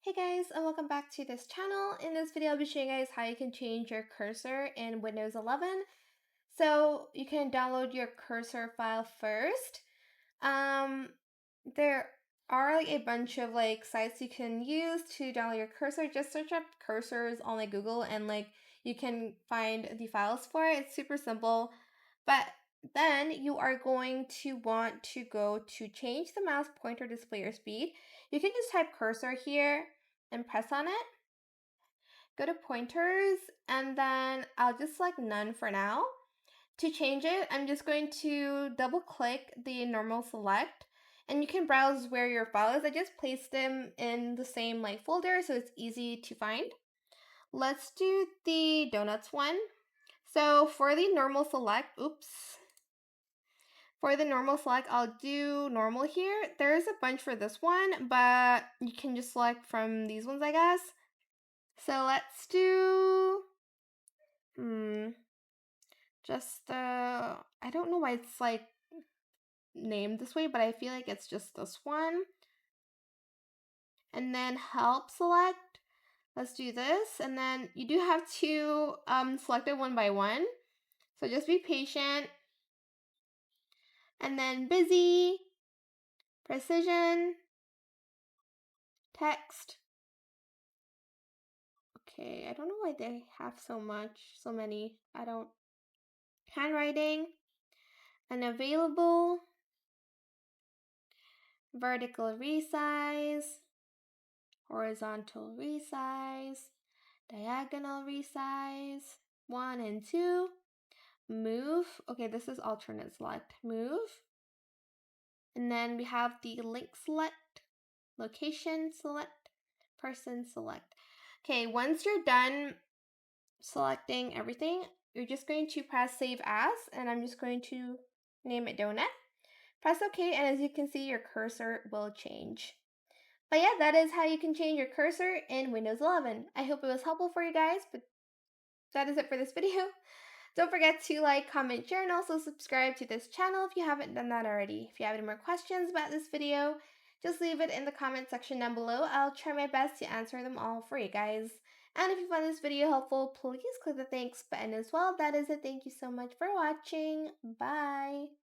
Hey guys, and welcome back to this channel. In this video, I'll be showing you guys how you can change your cursor in Windows 11. So you can download your cursor file first. There are a bunch of sites you can use to download your cursor. Just search up cursors on Google and you can find the files for it. It's super simple. But then you are going to want to go to change the mouse pointer display or speed. You can just type cursor here and press on it. Go to pointers and then I'll just select none for now. To change it, I'm just going to double click the normal select and you can browse where your file is. I just placed them in the same folder so it's easy to find. Let's do the donuts one. So for the normal select, for the normal select, I'll do normal here. There's a bunch for this one, but you can just select from these ones, I guess. So let's do, just I don't know why it's named this way, but I feel like it's just this one. And then help select. Let's do this. And then you do have to select it one by one. So just be patient. And then busy, precision, text. Okay, I don't know why they have so many. Handwriting, unavailable, vertical resize, horizontal resize, diagonal resize, 1 and 2, move. Okay, this is alternate select, move. And then we have the link select, location select, person select. Okay, once you're done selecting everything, you're just going to press save as, and I'm just going to name it donut. Press OK, and as you can see, your cursor will change. But yeah, that is how you can change your cursor in Windows 11. I hope it was helpful for you guys, but that is it for this video. Don't forget to like, comment, share, and also subscribe to this channel if you haven't done that already. If you have any more questions about this video, just leave it in the comment section down below. I'll try my best to answer them all for you guys. And if you found this video helpful, please click the thanks button as well. That is it. Thank you so much for watching. Bye!